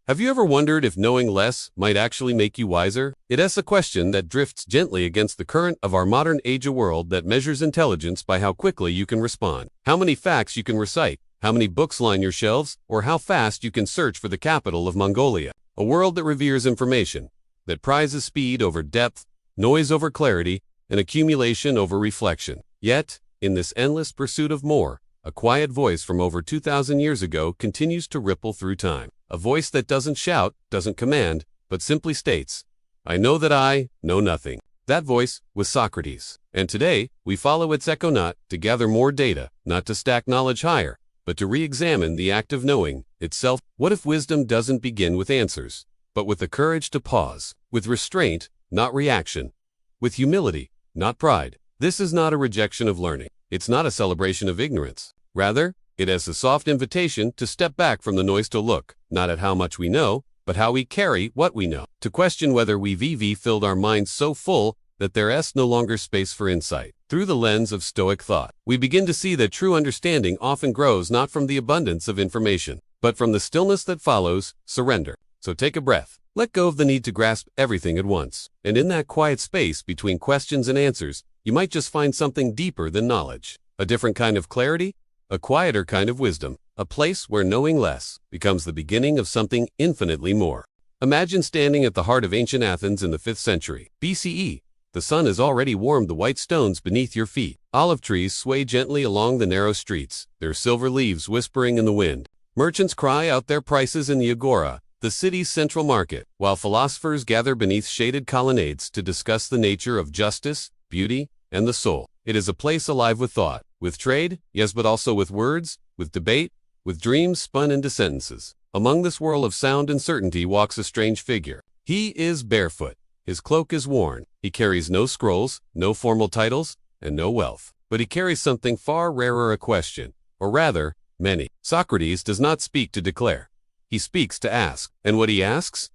Have you ever wondered if knowing less might actually make you wiser? It is a question that drifts gently against the current of our modern age, a world that measures intelligence by how quickly you can respond, how many facts you can recite, how many books line your shelves, or how fast you can search for the capital of Mongolia. A world that reveres information, that prizes speed over depth, noise over clarity, and accumulation over reflection. Yet, in this endless pursuit of more, a quiet voice from over 2,000 years ago continues to ripple through time. A voice that doesn't shout, doesn't command, but simply states, "I know that I know nothing." That voice was Socrates. And today, we follow its echo, not to gather more data, not to stack knowledge higher, but to re-examine the act of knowing itself. What if wisdom doesn't begin with answers, but with the courage to pause, with restraint, not reaction, with humility, not pride? This is not a rejection of learning. It's not a celebration of ignorance. Rather, it is a soft invitation to step back from the noise, to look, not at how much we know, but how we carry what we know, to question whether we've filled our minds so full that there is no longer space for insight. Through the lens of Stoic thought, we begin to see that true understanding often grows not from the abundance of information, but from the stillness that follows surrender. So take a breath. Let go of the need to grasp everything at once. And in that quiet space between questions and answers, you might just find something deeper than knowledge. A different kind of clarity, a quieter kind of wisdom, a place where knowing less becomes the beginning of something infinitely more. Imagine standing at the heart of ancient Athens in the 5th century BCE. The sun has already warmed the white stones beneath your feet. Olive trees sway gently along the narrow streets, their silver leaves whispering in the wind. Merchants cry out their prices in the agora, the city's central market, while philosophers gather beneath shaded colonnades to discuss the nature of justice, beauty, and the soul. It is a place alive with thought, with trade, yes, but also with words, with debate, with dreams spun into sentences. Among this whirl of sound and certainty walks a strange figure. He is barefoot. His cloak is worn. He carries no scrolls, no formal titles, and no wealth. But he carries something far rarer, a question, or rather, many. Socrates does not speak to declare. He speaks to ask. And what he asks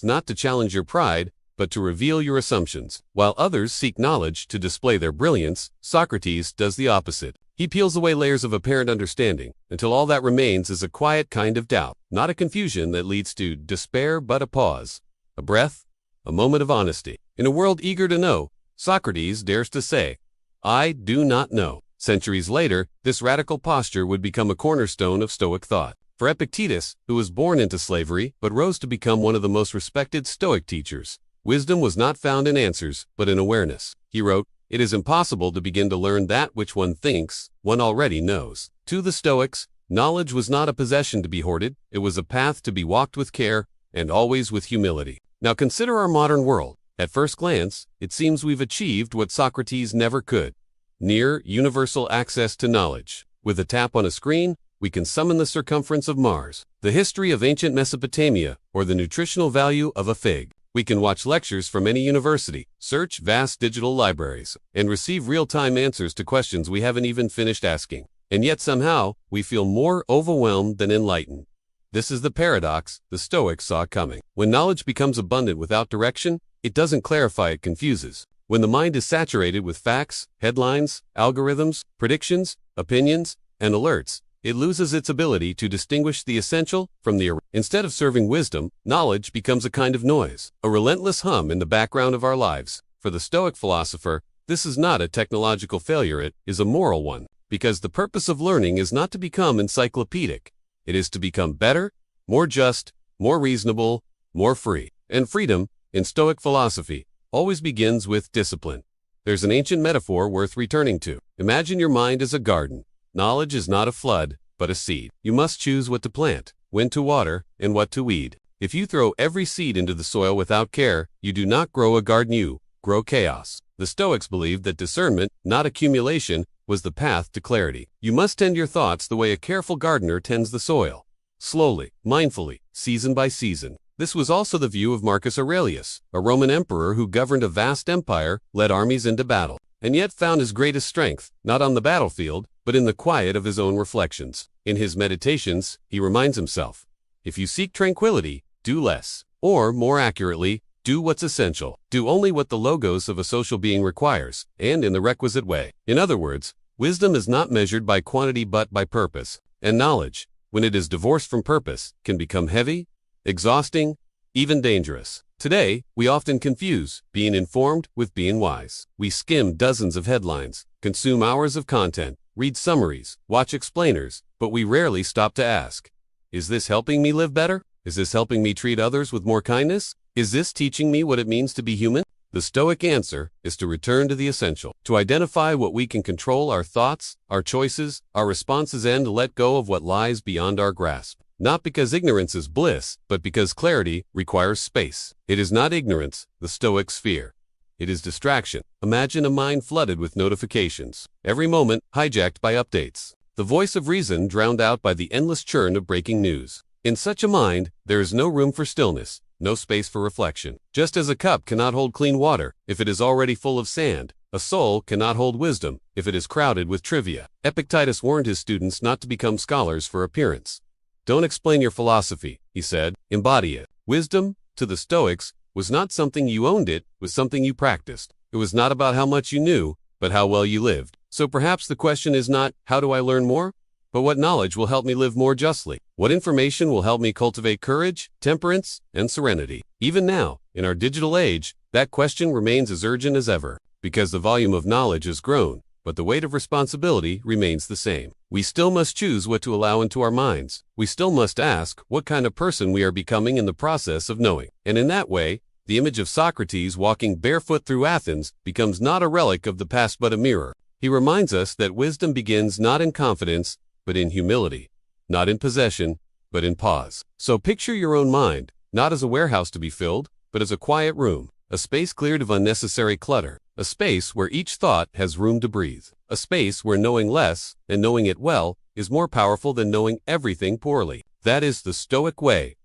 not to challenge your pride, but to reveal your assumptions. While others seek knowledge to display their brilliance, Socrates does the opposite. He peels away layers of apparent understanding, until all that remains is a quiet kind of doubt, not a confusion that leads to despair, but a pause, a breath, a moment of honesty. In a world eager to know, Socrates dares to say, "I do not know." Centuries later, this radical posture would become a cornerstone of Stoic thought. For Epictetus, who was born into slavery but rose to become one of the most respected Stoic teachers, wisdom was not found in answers, but in awareness. He wrote, "It is impossible to begin to learn that which one thinks one already knows." To the Stoics, knowledge was not a possession to be hoarded, it was a path to be walked with care, and always with humility. Now consider our modern world. At first glance, it seems we've achieved what Socrates never could: near universal access to knowledge. With a tap on a screen, we can summon the circumference of Mars, the history of ancient Mesopotamia, or the nutritional value of a fig. We can watch lectures from any university, search vast digital libraries, and receive real-time answers to questions we haven't even finished asking. And yet somehow, we feel more overwhelmed than enlightened. This is the paradox the Stoics saw coming. When knowledge becomes abundant without direction, it doesn't clarify, it confuses. When the mind is saturated with facts, headlines, algorithms, predictions, opinions, and alerts, it loses its ability to distinguish the essential from the irrelevant. Instead of serving wisdom, knowledge becomes a kind of noise, a relentless hum in the background of our lives. For the Stoic philosopher, this is not a technological failure, it is a moral one. Because the purpose of learning is not to become encyclopedic. It is to become better, more just, more reasonable, more free. And freedom, in Stoic philosophy, always begins with discipline. There's an ancient metaphor worth returning to. Imagine your mind as a garden. Knowledge is not a flood, but a seed. You must choose what to plant, when to water, and what to weed. If you throw every seed into the soil without care, you do not grow a garden, you grow chaos. The Stoics believed that discernment, not accumulation, was the path to clarity. You must tend your thoughts the way a careful gardener tends the soil. Slowly, mindfully, season by season. This was also the view of Marcus Aurelius, a Roman emperor who governed a vast empire, led armies into battle, and yet found his greatest strength, not on the battlefield, but in the quiet of his own reflections. In his meditations, he reminds himself, if you seek tranquility, do less. Or, more accurately, do what's essential. Do only what the logos of a social being requires, and in the requisite way. In other words, wisdom is not measured by quantity but by purpose. And knowledge, when it is divorced from purpose, can become heavy, exhausting, even dangerous. Today, we often confuse being informed with being wise. We skim dozens of headlines, consume hours of content, read summaries, watch explainers, but we rarely stop to ask, is this helping me live better? Is this helping me treat others with more kindness? Is this teaching me what it means to be human? The Stoic answer is to return to the essential, to identify what we can control, our thoughts, our choices, our responses, and to let go of what lies beyond our grasp. Not because ignorance is bliss, but because clarity requires space. It is not ignorance the Stoics fear. It is distraction. Imagine a mind flooded with notifications, every moment hijacked by updates, the voice of reason drowned out by the endless churn of breaking news. In such a mind, there is no room for stillness, no space for reflection. Just as a cup cannot hold clean water if it is already full of sand, a soul cannot hold wisdom if it is crowded with trivia. Epictetus warned his students not to become scholars for appearance. Don't explain your philosophy, he said, embody it. Wisdom, to the Stoics, was not something you owned, it was something you practiced. It was not about how much you knew, but how well you lived. So perhaps the question is not, how do I learn more? But what knowledge will help me live more justly? What information will help me cultivate courage, temperance, and serenity? Even now, in our digital age, that question remains as urgent as ever, because the volume of knowledge has grown, but the weight of responsibility remains the same. We still must choose what to allow into our minds. We still must ask what kind of person we are becoming in the process of knowing. And in that way, the image of Socrates walking barefoot through Athens becomes not a relic of the past but a mirror. He reminds us that wisdom begins not in confidence, but in humility, not in possession, but in pause. So picture your own mind, not as a warehouse to be filled, but as a quiet room, a space cleared of unnecessary clutter, a space where each thought has room to breathe, a space where knowing less, and knowing it well, is more powerful than knowing everything poorly. That is the Stoic way.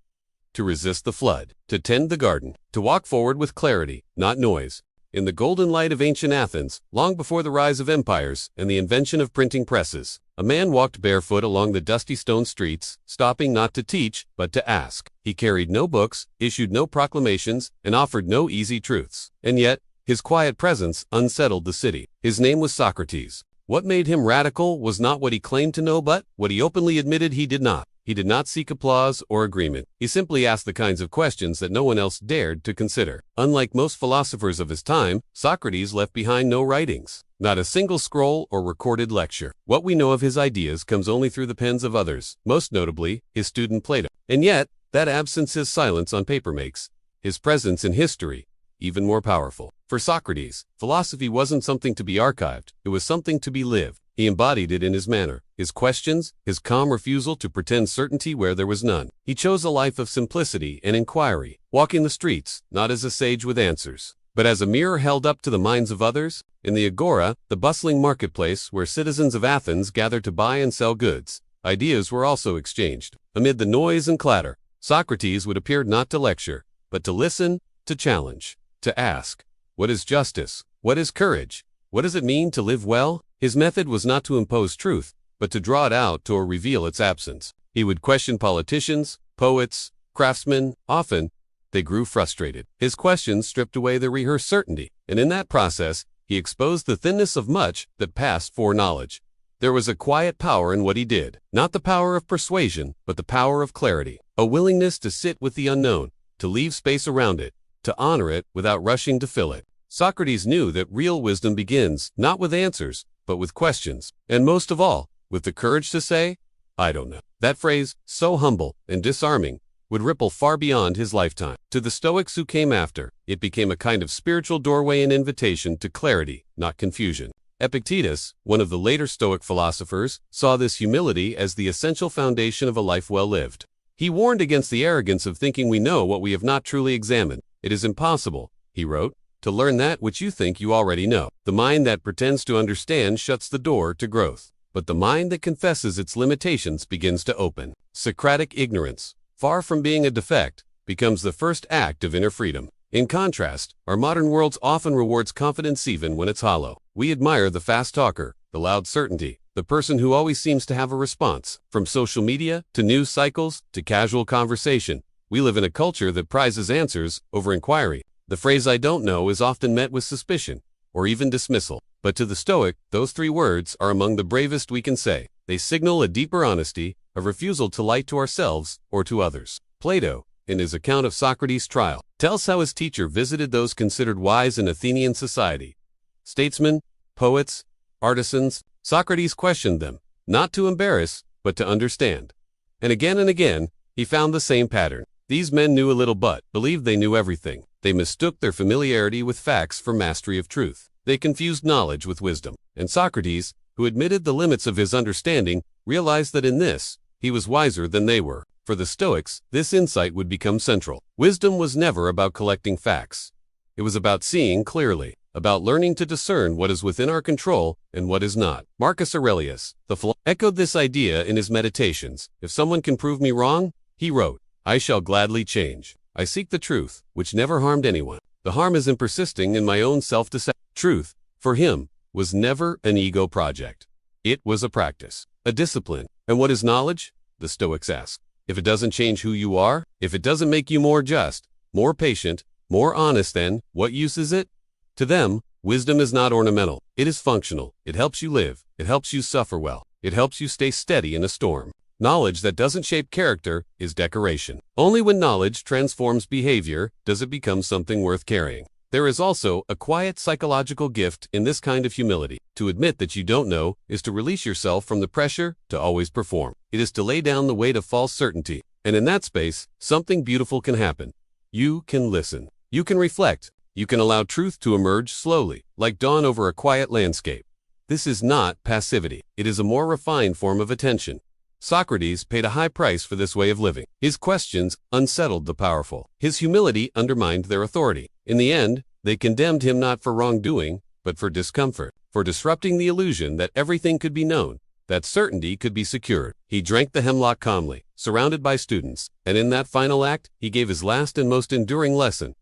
To resist the flood, to tend the garden, to walk forward with clarity, not noise. In the golden light of ancient Athens, long before the rise of empires and the invention of printing presses, a man walked barefoot along the dusty stone streets, stopping not to teach, but to ask. He carried no books, issued no proclamations, and offered no easy truths. And yet, his quiet presence unsettled the city. His name was Socrates. What made him radical was not what he claimed to know, but what he openly admitted he did not. He did not seek applause or agreement. He simply asked the kinds of questions that no one else dared to consider. Unlike most philosophers of his time, Socrates left behind no writings, not a single scroll or recorded lecture. What we know of his ideas comes only through the pens of others, most notably his student Plato. And yet, that absence his silence on paper makes his presence in history even more powerful. For Socrates, philosophy wasn't something to be archived, it was something to be lived. He embodied it in his manner, his questions, his calm refusal to pretend certainty where there was none. He chose a life of simplicity and inquiry, walking the streets, not as a sage with answers, but as a mirror held up to the minds of others. In the agora, the bustling marketplace where citizens of Athens gathered to buy and sell goods, ideas were also exchanged. Amid the noise and clatter, Socrates would appear not to lecture, but to listen, to challenge, to ask, what is justice? What is courage? What does it mean to live well? His method was not to impose truth, but to draw it out or reveal its absence. He would question politicians, poets, craftsmen. Often, they grew frustrated. His questions stripped away their rehearsed certainty, and in that process, he exposed the thinness of much that passed for knowledge. There was a quiet power in what he did, not the power of persuasion, but the power of clarity, a willingness to sit with the unknown, to leave space around it, to honor it without rushing to fill it. Socrates knew that real wisdom begins not with answers, but with questions, and most of all, with the courage to say, I don't know. That phrase, so humble and disarming, would ripple far beyond his lifetime. To the Stoics who came after, it became a kind of spiritual doorway and invitation to clarity, not confusion. Epictetus, one of the later Stoic philosophers, saw this humility as the essential foundation of a life well lived. He warned against the arrogance of thinking we know what we have not truly examined. It is impossible, he wrote, to learn that which you think you already know. The mind that pretends to understand shuts the door to growth, but the mind that confesses its limitations begins to open. Socratic ignorance, far from being a defect, becomes the first act of inner freedom. In contrast, our modern world often rewards confidence even when it's hollow. We admire the fast talker, the loud certainty, the person who always seems to have a response. From social media, to news cycles, to casual conversation, we live in a culture that prizes answers over inquiry. The phrase I don't know is often met with suspicion, or even dismissal. But to the Stoic, those three words are among the bravest we can say. They signal a deeper honesty, a refusal to lie to ourselves or to others. Plato, in his account of Socrates' trial, tells how his teacher visited those considered wise in Athenian society. Statesmen, poets, artisans, Socrates questioned them, not to embarrass, but to understand. And again, he found the same pattern. These men knew a little but believed they knew everything. They mistook their familiarity with facts for mastery of truth. They confused knowledge with wisdom. And Socrates, who admitted the limits of his understanding, realized that in this, he was wiser than they were. For the Stoics, this insight would become central. Wisdom was never about collecting facts. It was about seeing clearly, about learning to discern what is within our control and what is not. Marcus Aurelius, the philosopher, echoed this idea in his Meditations. If someone can prove me wrong, he wrote, I shall gladly change. I seek the truth, which never harmed anyone. The harm is in persisting in my own self-deception. Truth, for him, was never an ego project. It was a practice, a discipline. And what is knowledge? The Stoics ask. If it doesn't change who you are, if it doesn't make you more just, more patient, more honest, then what use is it? To them, wisdom is not ornamental. It is functional. It helps you live. It helps you suffer well. It helps you stay steady in a storm. Knowledge that doesn't shape character is decoration. Only when knowledge transforms behavior does it become something worth carrying. There is also a quiet psychological gift in this kind of humility. To admit that you don't know is to release yourself from the pressure to always perform. It is to lay down the weight of false certainty. And in that space, something beautiful can happen. You can listen. You can reflect. You can allow truth to emerge slowly, like dawn over a quiet landscape. This is not passivity. It is a more refined form of attention. Socrates paid a high price for this way of living. His questions unsettled the powerful. His humility undermined their authority. In the end, they condemned him not for wrongdoing, but for discomfort, for disrupting the illusion that everything could be known, that certainty could be secured. He drank the hemlock calmly, surrounded by students, and in that final act, he gave his last and most enduring lesson: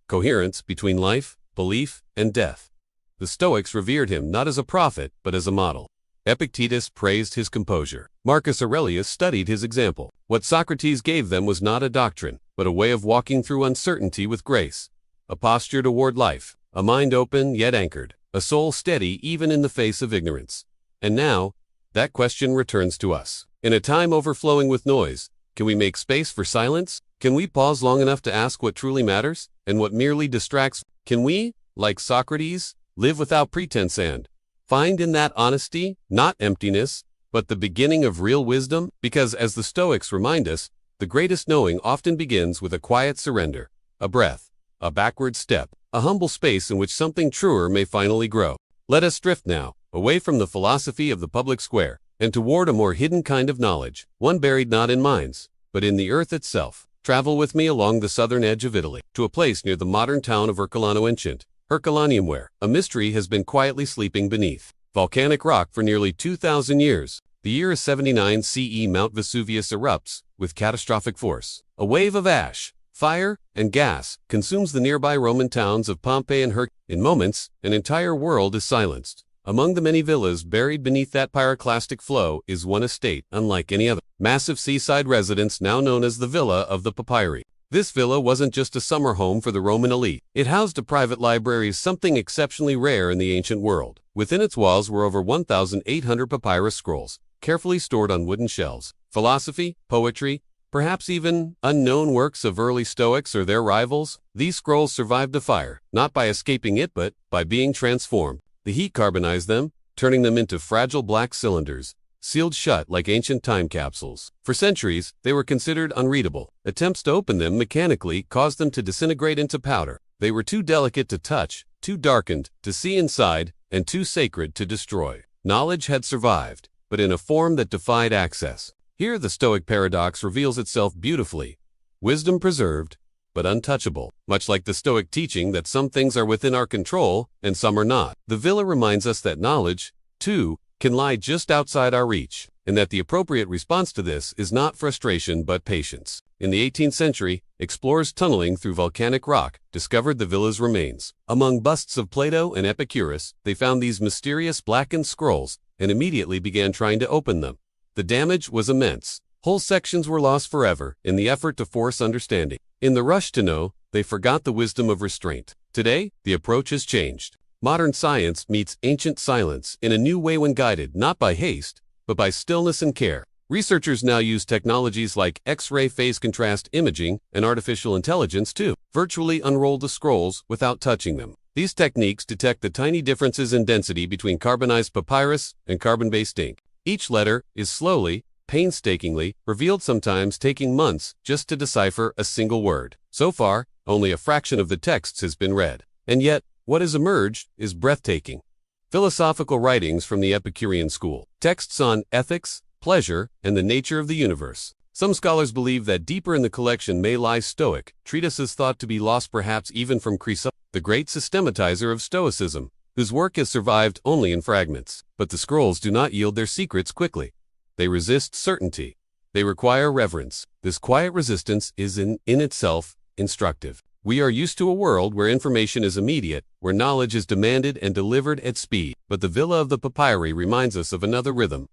coherence between life, belief, and death. The Stoics revered him not as a prophet, but as a model. Epictetus praised his composure. Marcus Aurelius studied his example. What Socrates gave them was not a doctrine, but a way of walking through uncertainty with grace, a posture toward life, a mind open yet anchored, a soul steady even in the face of ignorance. And now, that question returns to us. In a time overflowing with noise, can we make space for silence? Can we pause long enough to ask what truly matters and what merely distracts? Can we, like Socrates, live without pretense and find in that honesty, not emptiness, but the beginning of real wisdom? Because as the Stoics remind us, the greatest knowing often begins with a quiet surrender, a breath, a backward step, a humble space in which something truer may finally grow. Let us drift now, away from the philosophy of the public square, and toward a more hidden kind of knowledge, one buried not in mines, but in the earth itself. Travel with me along the southern edge of Italy, to a place near the modern town of Herculano Ancient, Herculaneum, where a mystery has been quietly sleeping beneath volcanic rock for nearly 2,000 years. The year is 79 CE. Mount Vesuvius erupts with catastrophic force. A wave of ash, fire, and gas consumes the nearby Roman towns of Pompeii and Herculaneum. In moments, an entire world is silenced. Among the many villas buried beneath that pyroclastic flow is one estate unlike any other. Massive seaside residence now known as the Villa of the Papyri. This villa wasn't just a summer home for the Roman elite. It housed a private library, something exceptionally rare in the ancient world. Within its walls were over 1,800 papyrus scrolls, carefully stored on wooden shelves. Philosophy, poetry, perhaps even unknown works of early Stoics or their rivals. These scrolls survived the fire, not by escaping it but by being transformed. The heat carbonized them, turning them into fragile black cylinders, sealed shut like ancient time capsules. For centuries, they were considered unreadable. Attempts to open them mechanically caused them to disintegrate into powder. They were too delicate to touch, too darkened to see inside, and too sacred to destroy. Knowledge had survived, but in a form that defied access. Here the Stoic paradox reveals itself beautifully. Wisdom preserved, but untouchable. Much like the Stoic teaching that some things are within our control and some are not. The villa reminds us that knowledge, too, can lie just outside our reach, and that the appropriate response to this is not frustration but patience. In the 18th century, explorers tunneling through volcanic rock discovered the villa's remains. Among busts of Plato and Epicurus, they found these mysterious blackened scrolls and immediately began trying to open them. The damage was immense. Whole sections were lost forever in the effort to force understanding. In the rush to know, they forgot the wisdom of restraint. Today, the approach has changed. Modern science meets ancient silence in a new way when guided not by haste, but by stillness and care. Researchers now use technologies like X-ray phase contrast imaging and artificial intelligence to virtually unroll the scrolls without touching them. These techniques detect the tiny differences in density between carbonized papyrus and carbon-based ink. Each letter is slowly, painstakingly revealed, sometimes taking months just to decipher a single word. So far, only a fraction of the texts has been read. And yet, what has emerged is breathtaking. Philosophical writings from the Epicurean school, texts on ethics, pleasure, and the nature of the universe. Some scholars believe that deeper in the collection may lie Stoic, treatises thought to be lost perhaps even from Chrysos, the great systematizer of Stoicism, whose work has survived only in fragments. But the scrolls do not yield their secrets quickly. They resist certainty. They require reverence. This quiet resistance is in itself instructive. We are used to a world where information is immediate, where knowledge is demanded and delivered at speed. But the villa of the papyri reminds us of another rhythm,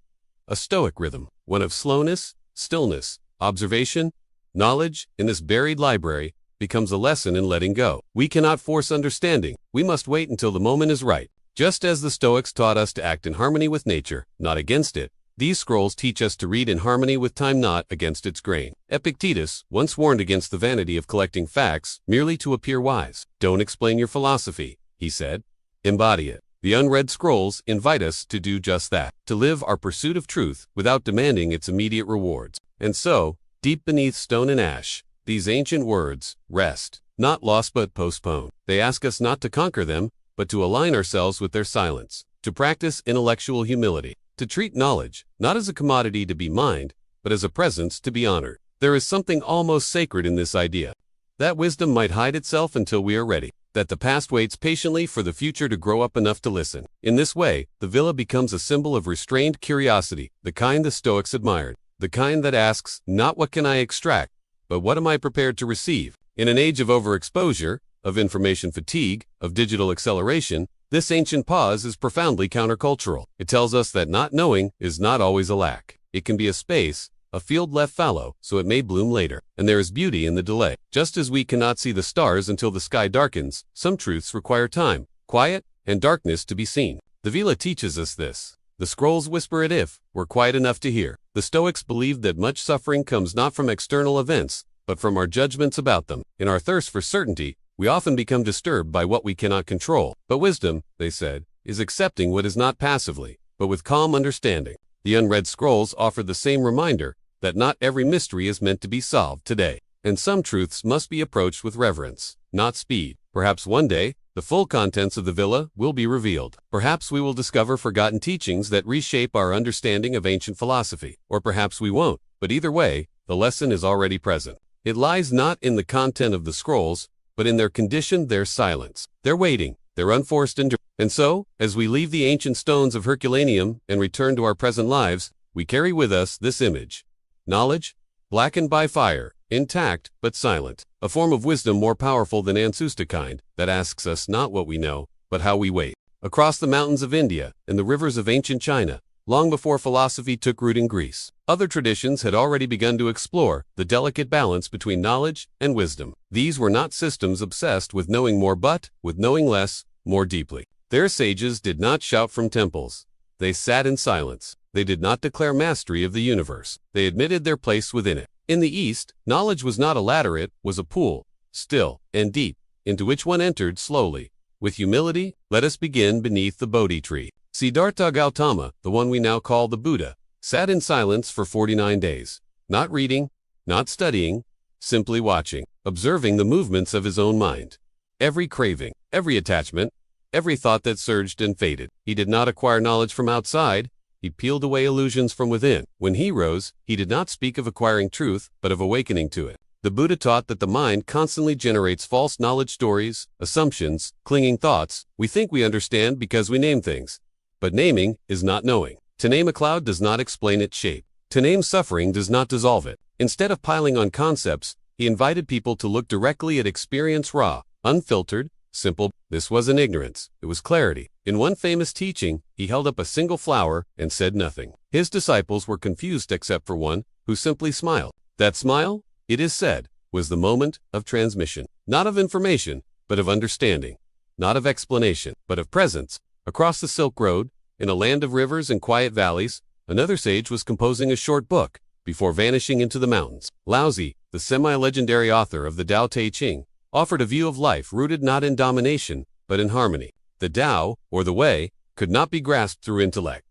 a Stoic rhythm, one of slowness, stillness, observation. Knowledge, in this buried library, becomes a lesson in letting go. We cannot force understanding. We must wait until the moment is right. Just as the Stoics taught us to act in harmony with nature, not against it, these scrolls teach us to read in harmony with time, not against its grain. Epictetus once warned against the vanity of collecting facts merely to appear wise. Don't explain your philosophy, he said. Embody it. The unread scrolls invite us to do just that, to live our pursuit of truth without demanding its immediate rewards. And so, deep beneath stone and ash, these ancient words rest, not lost but postponed. They ask us not to conquer them, but to align ourselves with their silence, to practice intellectual humility, to treat knowledge not as a commodity to be mined, but as a presence to be honored. There is something almost sacred in this idea, that wisdom might hide itself until we are ready, that the past waits patiently for the future to grow up enough to listen. In this way, the villa becomes a symbol of restrained curiosity, the kind the Stoics admired, the kind that asks, not what can I extract, but what am I prepared to receive? In an age of overexposure, of information fatigue, of digital acceleration, this ancient pause is profoundly countercultural. It tells us that not knowing is not always a lack. It can be a space, a field left fallow, so it may bloom later. And there is beauty in the delay. Just as we cannot see the stars until the sky darkens, some truths require time, quiet, and darkness to be seen. The villa teaches us this. The scrolls whisper it if we're quiet enough to hear. The Stoics believed that much suffering comes not from external events, but from our judgments about them. In our thirst for certainty, we often become disturbed by what we cannot control. But wisdom, they said, is accepting what is not passively, but with calm understanding. The unread scrolls offer the same reminder that not every mystery is meant to be solved today, and some truths must be approached with reverence, not speed. Perhaps one day, the full contents of the villa will be revealed. Perhaps we will discover forgotten teachings that reshape our understanding of ancient philosophy, or perhaps we won't. But either way, the lesson is already present. It lies not in the content of the scrolls, but in their condition, their silence, their waiting, their unforced endurance. And so, as we leave the ancient stones of Herculaneum and return to our present lives, we carry with us this image. Knowledge, blackened by fire, intact but silent, a form of wisdom more powerful than Ansusta kind, that asks us not what we know, but how we wait. Across the mountains of India and the rivers of ancient China, long before philosophy took root in Greece, other traditions had already begun to explore the delicate balance between knowledge and wisdom. These were not systems obsessed with knowing more but with knowing less, more deeply. Their sages did not shout from temples. They sat in silence. They did not declare mastery of the universe. They admitted their place within it. In the East, knowledge was not a ladder, it was a pool, still and deep, into which one entered slowly. With humility, let us begin beneath the Bodhi tree. Siddhartha Gautama, the one we now call the Buddha, sat in silence for 49 days, not reading, not studying, simply watching, observing the movements of his own mind. Every craving, every attachment, every thought that surged and faded. He did not acquire knowledge from outside. He peeled away illusions from within. When he rose, he did not speak of acquiring truth, but of awakening to it. The Buddha taught that the mind constantly generates false knowledge stories, assumptions, clinging thoughts. We think we understand because we name things. But naming is not knowing. To name a cloud does not explain its shape. To name suffering does not dissolve it. Instead of piling on concepts, he invited people to look directly at experience, raw, unfiltered, simple. This wasn't ignorance, it was clarity. In one famous teaching, he held up a single flower and said nothing. His disciples were confused except for one, who simply smiled. That smile, it is said, was the moment of transmission. Not of information, but of understanding. Not of explanation, but of presence. Across the Silk Road, in a land of rivers and quiet valleys, Another sage was composing a short book before vanishing into the mountains. Laozi, the semi-legendary author of the Tao Te Ching, offered a view of life rooted not in domination, but in harmony. The Tao, or the way, could not be grasped through intellect.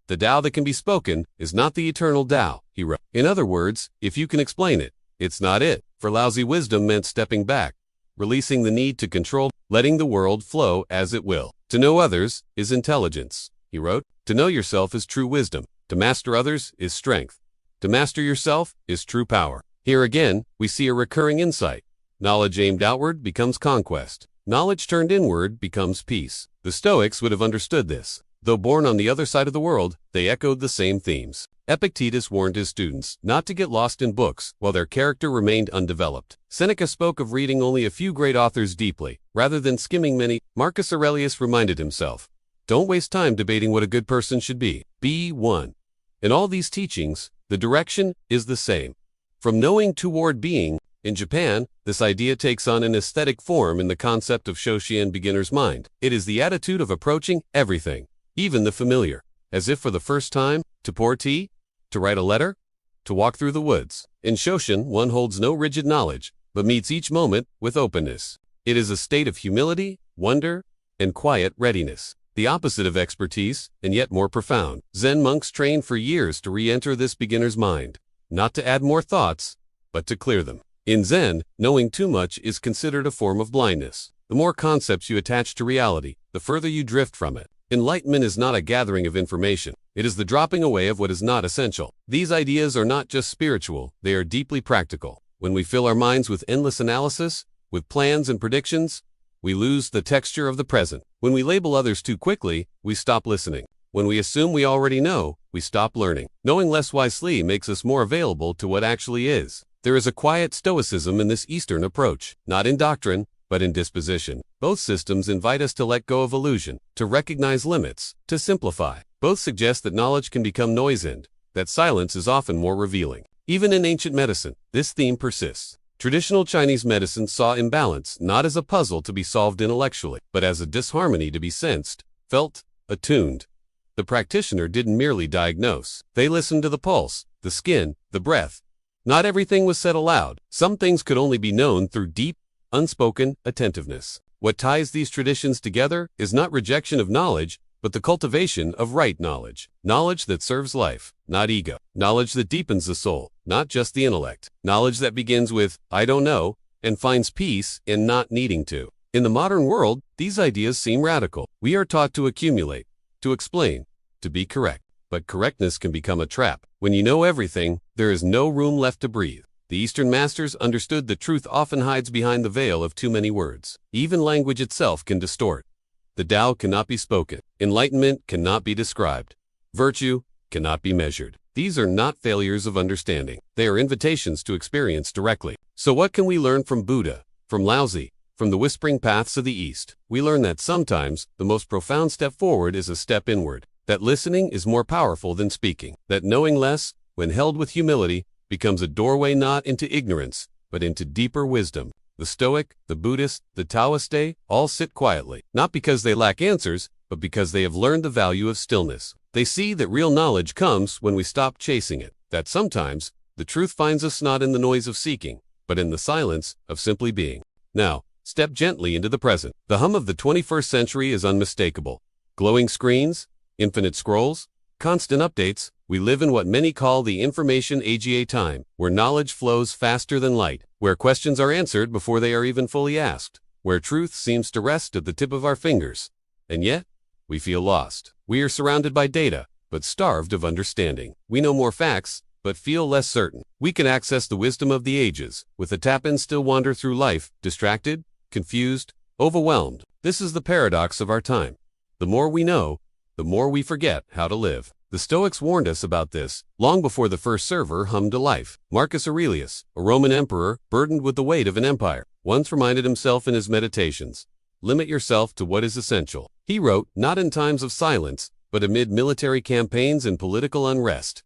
The Tao that can be spoken is not the eternal Tao, he wrote. In other words, if you can explain it, it's not it. For Laozi, wisdom meant stepping back, releasing the need to control, letting the world flow as it will. To know others is intelligence, he wrote. To know yourself is true wisdom. To master others is strength. To master yourself is true power. Here again, we see a recurring insight. Knowledge aimed outward becomes conquest. Knowledge turned inward becomes peace. The Stoics would have understood this. Though born on the other side of the world, they echoed the same themes. Epictetus warned his students not to get lost in books while their character remained undeveloped. Seneca spoke of reading only a few great authors deeply, rather than skimming many. Marcus Aurelius reminded himself, don't waste time debating what a good person should be. Be one. In all these teachings, the direction is the same. From knowing toward being. In Japan, this idea takes on an aesthetic form in the concept of Shoshin beginner's mind. It is the attitude of approaching everything, even the familiar, as if for the first time, to pour tea, to write a letter, to walk through the woods. In Shoshin, one holds no rigid knowledge, but meets each moment with openness. It is a state of humility, wonder, and quiet readiness. The opposite of expertise, and yet more profound. Zen monks train for years to re-enter this beginner's mind, not to add more thoughts, but to clear them. In Zen, knowing too much is considered a form of blindness. The more concepts you attach to reality, the further you drift from it. Enlightenment is not a gathering of information. It is the dropping away of what is not essential. These ideas are not just spiritual, they are deeply practical. When we fill our minds with endless analysis, with plans and predictions, we lose the texture of the present. When we label others too quickly, we stop listening. When we assume we already know, we stop learning. Knowing less wisely makes us more available to what actually is. There is a quiet stoicism in this Eastern approach, not in doctrine, but in disposition. Both systems invite us to let go of illusion, to recognize limits, to simplify. Both suggest that knowledge can become noise and that silence is often more revealing. Even in ancient medicine, this theme persists. Traditional Chinese medicine saw imbalance not as a puzzle to be solved intellectually, but as a disharmony to be sensed, felt, attuned. The practitioner didn't merely diagnose. They listened to the pulse, the skin, the breath. Not everything was said aloud. Some things could only be known through deep, unspoken attentiveness. What ties these traditions together is not rejection of knowledge, but the cultivation of right knowledge. Knowledge that serves life, not ego. Knowledge that deepens the soul, not just the intellect. Knowledge that begins with, I don't know, and finds peace in not needing to. In the modern world, these ideas seem radical. We are taught to accumulate, to explain, to be correct. But correctness can become a trap. When you know everything, there is no room left to breathe. The Eastern masters understood that truth often hides behind the veil of too many words. Even language itself can distort. The Tao cannot be spoken. Enlightenment cannot be described. Virtue cannot be measured. These are not failures of understanding. They are invitations to experience directly. So what can we learn from Buddha, from Laozi, from the whispering paths of the East? We learn that sometimes the most profound step forward is a step inward. That listening is more powerful than speaking. That knowing less, when held with humility, becomes a doorway not into ignorance, but into deeper wisdom. The Stoic, the Buddhist, the Taoist, all sit quietly, not because they lack answers, but because they have learned the value of stillness. They see that real knowledge comes when we stop chasing it, that sometimes the truth finds us not in the noise of seeking, but in the silence of simply being. Now, step gently into the present. The hum of the 21st century is unmistakable. Glowing screens, infinite scrolls, constant updates. We live in what many call the information age time, where knowledge flows faster than light, where questions are answered before they are even fully asked, where truth seems to rest at the tip of our fingers. And yet, we feel lost. We are surrounded by data, but starved of understanding. We know more facts, but feel less certain. We can access the wisdom of the ages, with a tap and still wander through life, distracted, confused, overwhelmed. This is the paradox of our time. The more we know, the more we forget how to live. The Stoics warned us about this long before the first server hummed to life. Marcus Aurelius, a Roman emperor burdened with the weight of an empire, once reminded himself in his meditations, limit yourself to what is essential. He wrote, not in times of silence, but amid military campaigns and political unrest.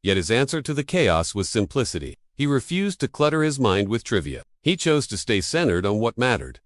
Yet his answer to the chaos was simplicity. He refused to clutter his mind with trivia. He chose to stay centered on what mattered: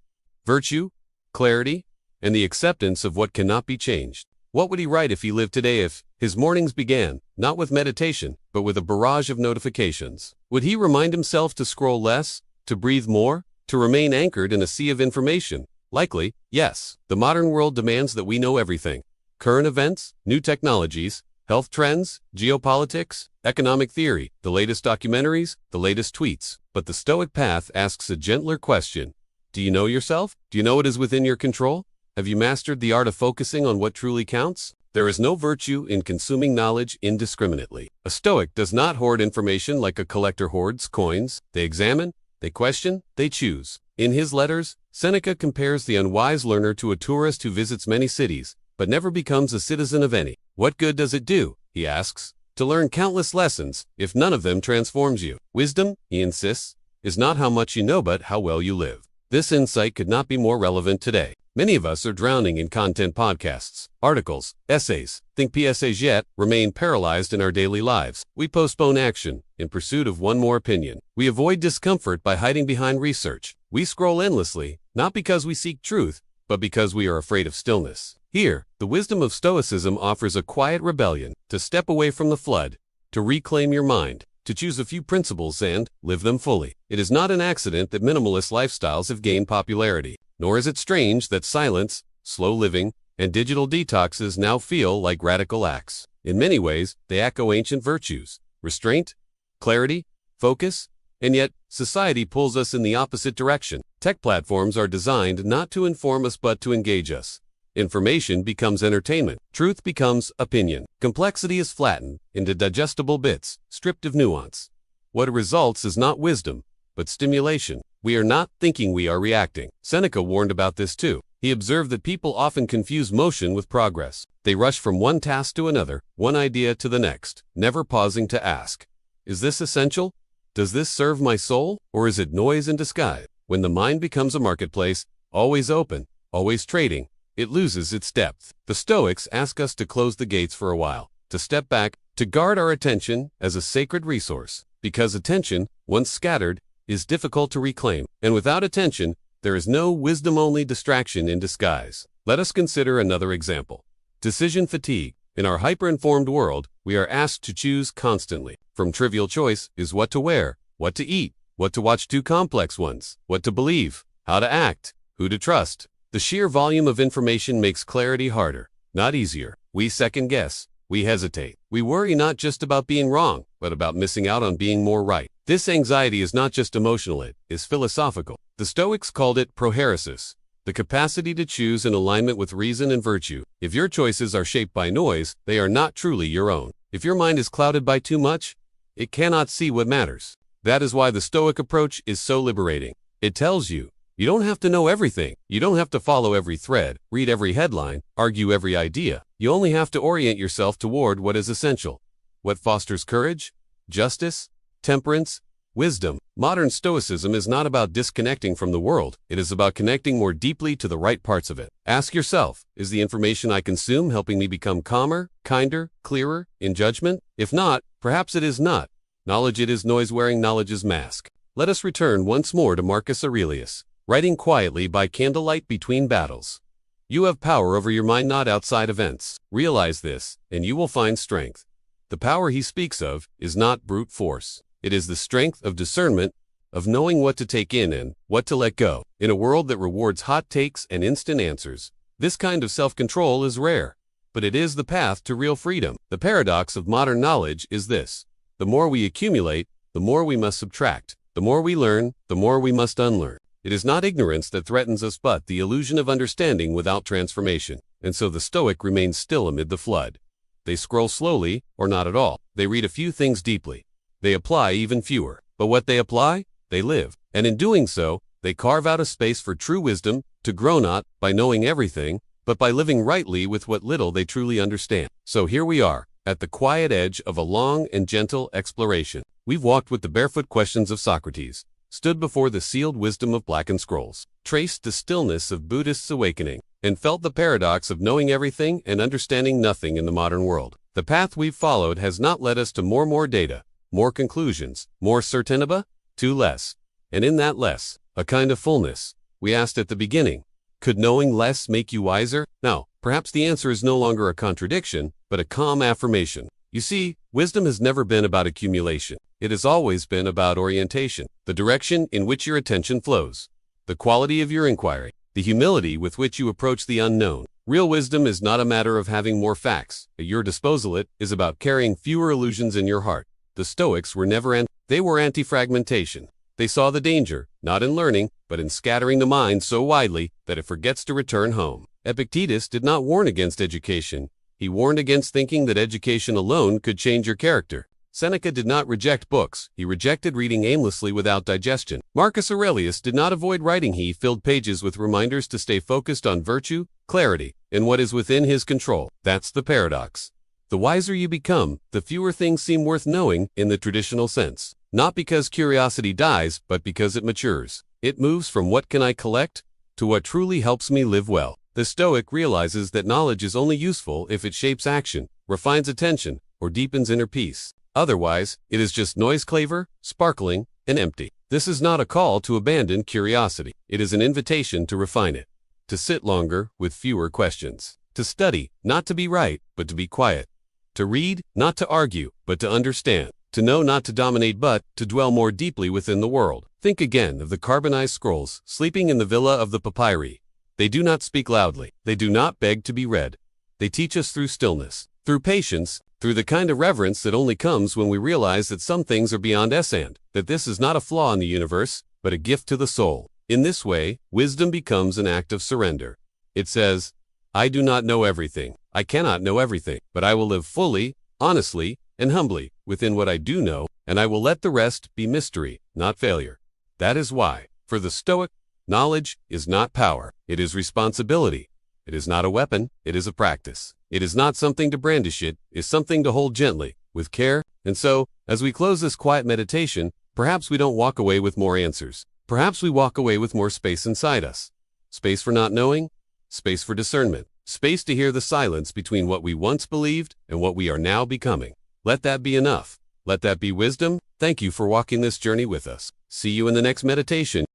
virtue, clarity, and the acceptance of what cannot be changed. What would he write if he lived today if his mornings began, not with meditation, but with a barrage of notifications? Would he remind himself to scroll less, to breathe more, to remain anchored in a sea of information? Likely, yes. The modern world demands that we know everything. Current events, new technologies, health trends, geopolitics, economic theory, the latest documentaries, the latest tweets. But the Stoic path asks a gentler question. Do you know yourself? Do you know what is within your control? Have you mastered the art of focusing on what truly counts? There is no virtue in consuming knowledge indiscriminately. A Stoic does not hoard information like a collector hoards coins. They examine, they question, they choose. In his letters, Seneca compares the unwise learner to a tourist who visits many cities, but never becomes a citizen of any. What good does it do, he asks, to learn countless lessons if none of them transforms you? Wisdom, he insists, is not how much you know but how well you live. This insight could not be more relevant today. Many of us are drowning in content podcasts, articles, essays, think PSAs yet remain paralyzed in our daily lives. We postpone action in pursuit of one more opinion. We avoid discomfort by hiding behind research. We scroll endlessly, not because we seek truth, but because we are afraid of stillness. Here, the wisdom of Stoicism offers a quiet rebellion, to step away from the flood, to reclaim your mind, to choose a few principles and live them fully. It is not an accident that minimalist lifestyles have gained popularity, nor is it strange that silence, slow living, and digital detoxes now feel like radical acts. In many ways, they echo ancient virtues: restraint, clarity, focus, and yet, society pulls us in the opposite direction. Tech platforms are designed not to inform us but to engage us. Information becomes entertainment. Truth becomes opinion. Complexity is flattened into digestible bits, stripped of nuance. What results is not wisdom, but stimulation. We are not thinking, we are reacting. Seneca warned about this too. He observed that people often confuse motion with progress. They rush from one task to another, one idea to the next, never pausing to ask, is this essential? Does this serve my soul? Or is it noise in disguise? When the mind becomes a marketplace, always open, always trading, it loses its depth. The Stoics ask us to close the gates for a while, to step back, to guard our attention as a sacred resource, because attention, once scattered, is difficult to reclaim, and without attention, there is no wisdom-only distraction in disguise. Let us consider another example. Decision fatigue. In our hyper-informed world, we are asked to choose constantly. From trivial choice is what to wear, what to eat, what to watch, to complex ones, what to believe, how to act, who to trust. The sheer volume of information makes clarity harder, not easier. We second-guess, we hesitate. We worry not just about being wrong, but about missing out on being more right. This anxiety is not just emotional, it is philosophical. The Stoics called it prohairesis, the capacity to choose in alignment with reason and virtue. If your choices are shaped by noise, they are not truly your own. If your mind is clouded by too much, it cannot see what matters. That is why the Stoic approach is so liberating. It tells you, you don't have to know everything. You don't have to follow every thread, read every headline, argue every idea. You only have to orient yourself toward what is essential. What fosters courage, justice, temperance, wisdom. Modern Stoicism is not about disconnecting from the world. It is about connecting more deeply to the right parts of it. Ask yourself, is the information I consume helping me become calmer, kinder, clearer in judgment? If not, perhaps it is not. Knowledge it is noise wearing knowledge's mask. Let us return once more to Marcus Aurelius, writing quietly by candlelight between battles. You have power over your mind, not outside events. Realize this, and you will find strength. The power he speaks of is not brute force. It is the strength of discernment, of knowing what to take in and what to let go. In a world that rewards hot takes and instant answers, this kind of self-control is rare, but it is the path to real freedom. The paradox of modern knowledge is this: the more we accumulate, the more we must subtract. The more we learn, the more we must unlearn. It is not ignorance that threatens us, but the illusion of understanding without transformation. And so the Stoic remains still amid the flood. They scroll slowly, or not at all. They read a few things deeply. They apply even fewer. But what they apply, they live. And in doing so, they carve out a space for true wisdom, to grow not by knowing everything, but by living rightly with what little they truly understand. So here we are, at the quiet edge of a long and gentle exploration. We've walked with the barefoot questions of Socrates, stood before the sealed wisdom of blackened scrolls, traced the stillness of Buddhists' awakening, and felt the paradox of knowing everything and understanding nothing in the modern world. The path we've followed has not led us to more data, more conclusions, more certitude, to less. And in that less, a kind of fullness. We asked at the beginning, could knowing less make you wiser? No, perhaps the answer is no longer a contradiction, but a calm affirmation. You see, wisdom has never been about accumulation. It has always been about orientation, the direction in which your attention flows, the quality of your inquiry, the humility with which you approach the unknown. Real wisdom is not a matter of having more facts at your disposal. It is about carrying fewer illusions in your heart. The Stoics were they were anti-fragmentation. They saw the danger, not in learning, but in scattering the mind so widely that it forgets to return home. Epictetus did not warn against education. He warned against thinking that education alone could change your character. Seneca did not reject books. He rejected reading aimlessly without digestion. Marcus Aurelius did not avoid writing. He filled pages with reminders to stay focused on virtue, clarity, and what is within his control. That's the paradox. The wiser you become, the fewer things seem worth knowing in the traditional sense. Not because curiosity dies, but because it matures. It moves from what can I collect to what truly helps me live well. The Stoic realizes that knowledge is only useful if it shapes action, refines attention, or deepens inner peace. Otherwise, it is just noise, clever, sparkling, and empty. This is not a call to abandon curiosity. It is an invitation to refine it, to sit longer with fewer questions, to study, not to be right, but to be quiet, to read, not to argue, but to understand, to know, not to dominate, but to dwell more deeply within the world. Think again of the carbonized scrolls sleeping in the villa of the papyri. They do not speak loudly. They do not beg to be read. They teach us through stillness, through patience, through the kind of reverence that only comes when we realize that some things are beyond us and that this is not a flaw in the universe, but a gift to the soul. In this way, wisdom becomes an act of surrender. It says, I do not know everything. I cannot know everything, but I will live fully, honestly, and humbly within what I do know, and I will let the rest be mystery, not failure. That is why, for the Stoic, knowledge is not power. It is responsibility. It is not a weapon. It is a practice. It is not something to brandish. It is something to hold gently, with care. And so, as we close this quiet meditation, perhaps we don't walk away with more answers. Perhaps we walk away with more space inside us. Space for not knowing, space for discernment, space to hear the silence between what we once believed and what we are now becoming. Let that be enough. Let that be wisdom. Thank you for walking this journey with us. See you in the next meditation.